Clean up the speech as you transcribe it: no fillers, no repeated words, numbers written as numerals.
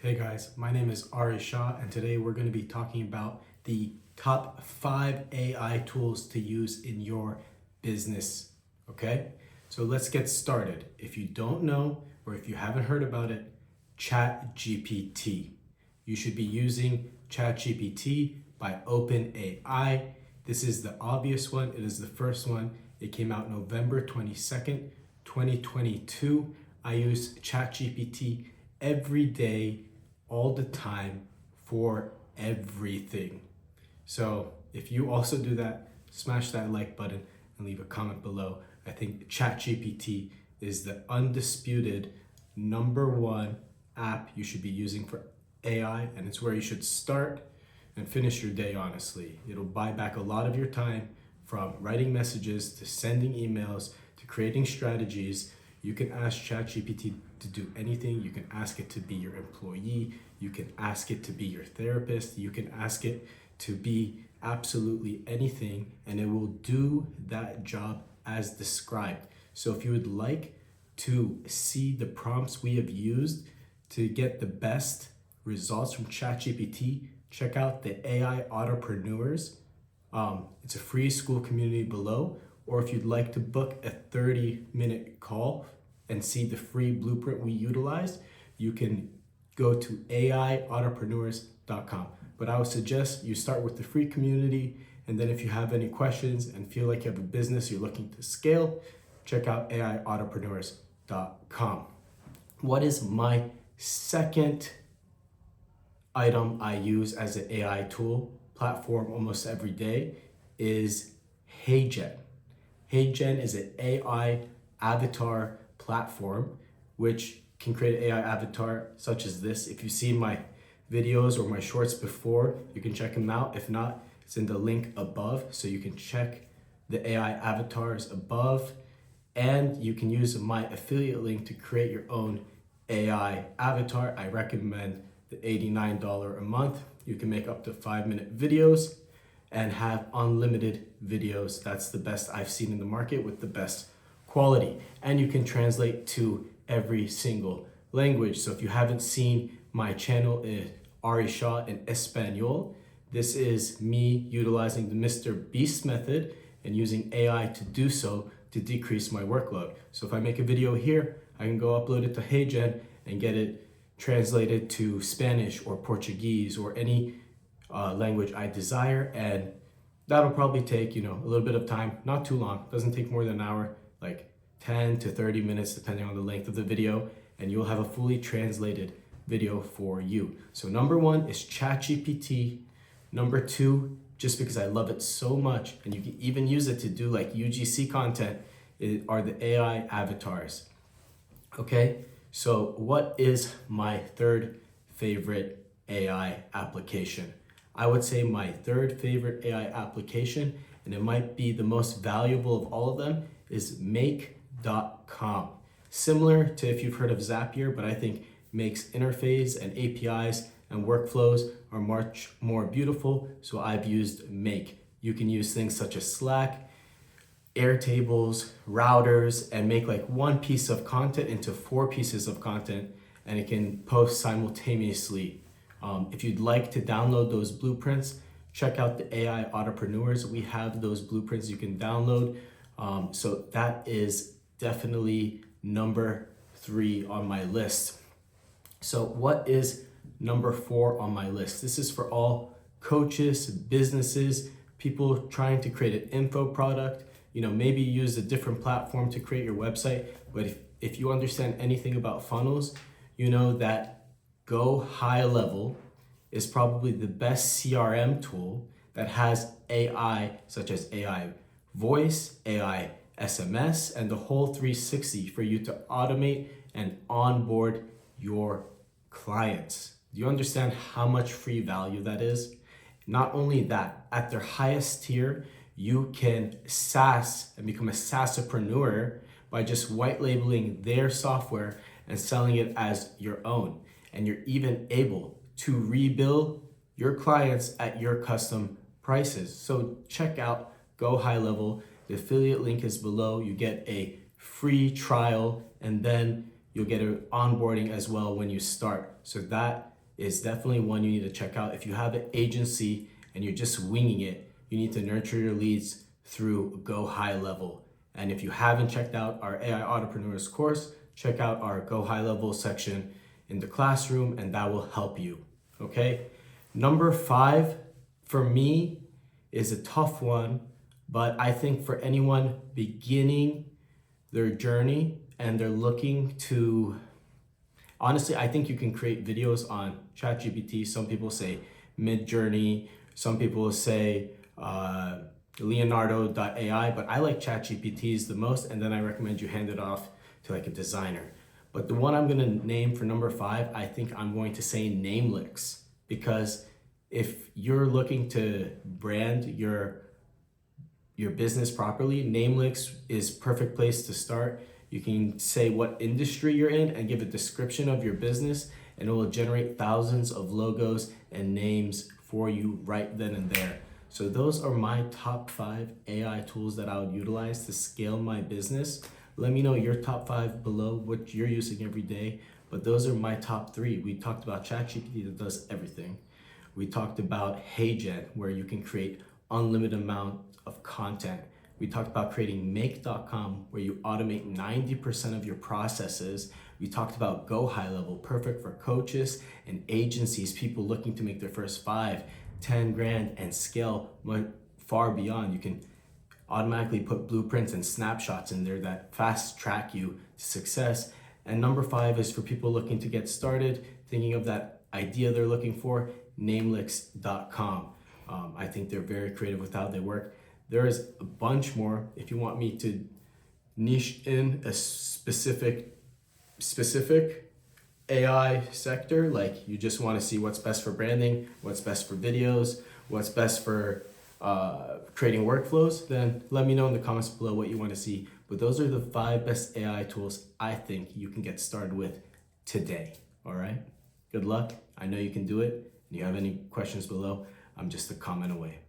Hey guys, my name is Shah, and today we're going to be talking about the top 5 AI tools to use in your business. Okay, so let's get started. If you don't know or if you haven't heard about it, ChatGPT. You should be using ChatGPT by OpenAI. This is the obvious one, it is the first one. It came out November 22nd, 2022. I use ChatGPT every day, all the time, for everything. So if you also do that, smash that like button and leave a comment below. I think ChatGPT is the undisputed #1 app you should be using for AI, and it's where you should start and finish your day, honestly. It'll buy back a lot of your time, from writing messages to sending emails to creating strategies. You can ask ChatGPT to do anything. You can ask it to be your employee. You can ask it to be your therapist. You can ask it to be absolutely anything, and it will do that job as described. So if you would like to see the prompts we have used to get the best results from ChatGPT, check out the AI Autopreneurs. It's a free school community below. Or if you'd like to book a 30-minute call and see the free blueprint we utilized, you can go to AIentrepreneurs.com. But I would suggest you start with the free community, and then if you have any questions and feel like you have a business you're looking to scale, check out AIentrepreneurs.com. What is my second item I use as an AI tool platform almost every day is HeyGen. HeyGen is an AI avatar platform which can create an AI avatar such as this. If you've seen my videos or my shorts before, you can check them out. If not, it's in the link above, so you can check the AI avatars above, and you can use my affiliate link to create your own AI avatar. I recommend the $89 a month. You can make up to 5-minute videos and have unlimited videos. That's the best I've seen in the market with the best quality. And you can translate to every single language. So if you haven't seen my channel, Ari Shah in Espanol, this is me utilizing the Mr. Beast method and using AI to do so to decrease my workload. So if I make a video here, I can go upload it to HeyGen and get it translated to Spanish or Portuguese or any language I desire, and that'll probably take a little bit of time, not too long. Doesn't take more than an hour, like 10 to 30 minutes depending on the length of the video, and you'll have a fully translated video for you. So #1 is ChatGPT. #2, just because I love it so much, and you can even use it to do like UGC content, are the AI avatars. Okay, so what is my third favorite AI application? I would say my third favorite AI application, and it might be the most valuable of all of them, is Make.com. Similar to if you've heard of Zapier, but I think Make's interface and APIs and workflows are much more beautiful, so I've used Make. You can use things such as Slack, Airtables, routers, and make like one piece of content into 4 pieces of content, and it can post simultaneously. If you'd like to download those blueprints, check out the AI Autopreneurs. We have those blueprints you can download. So that is definitely #3 on my list. So what is #4 on my list? This is for all coaches, businesses, people trying to create an info product. Maybe use a different platform to create your website, but if you understand anything about funnels, you know that Go High Level is probably the best CRM tool that has AI, such as AI voice, AI SMS, and the whole 360 for you to automate and onboard your clients. Do you understand how much free value that is? Not only that, at their highest tier, you can SaaS and become a SaaSpreneur by just white labeling their software and selling it as your own. And you're even able to rebill your clients at your custom prices. So check out Go High Level. The affiliate link is below. You get a free trial, and then you'll get an onboarding as well when you start. So that is definitely one you need to check out. If you have an agency and you're just winging it, you need to nurture your leads through Go High Level. And if you haven't checked out our AI Entrepreneurs course, check out our Go High Level section in the classroom, and that will help you, okay? Number 5, for me, is a tough one, but I think for anyone beginning their journey and they're looking to, honestly, I think you can create videos on ChatGPT. Some people say Midjourney, some people say Leonardo.ai, but I like ChatGPT's the most, and then I recommend you hand it off to like a designer. But the one I'm gonna name for number 5, I think I'm going to say Namelix, because if you're looking to brand your business properly, Namelix is perfect place to start. You can say what industry you're in and give a description of your business, and it will generate thousands of logos and names for you right then and there. So those are my top 5 AI tools that I would utilize to scale my business. Let me know your top 5 below, what you're using every day. But those are my top 3. We talked about ChatGPT that does everything. We talked about HeyGen, where you can create unlimited amount of content. We talked about creating make.com, where you automate 90% of your processes. We talked about Go High Level, perfect for coaches and agencies, people looking to make their first 5, 10 grand and scale far beyond. You can automatically put blueprints and snapshots in there that fast track you to success. And number 5 is for people looking to get started, thinking of that idea they're looking for, namelix.com. I think they're very creative with how they work. There is a bunch more. If you want me to niche in a specific AI sector, like you just want to see what's best for branding, what's best for videos, what's best for creating workflows, then let me know in the comments below what you want to see. But those are the 5 best AI tools I think you can get started with today. All right, good luck. I know you can do it. If you have any questions below, I'm just a comment away.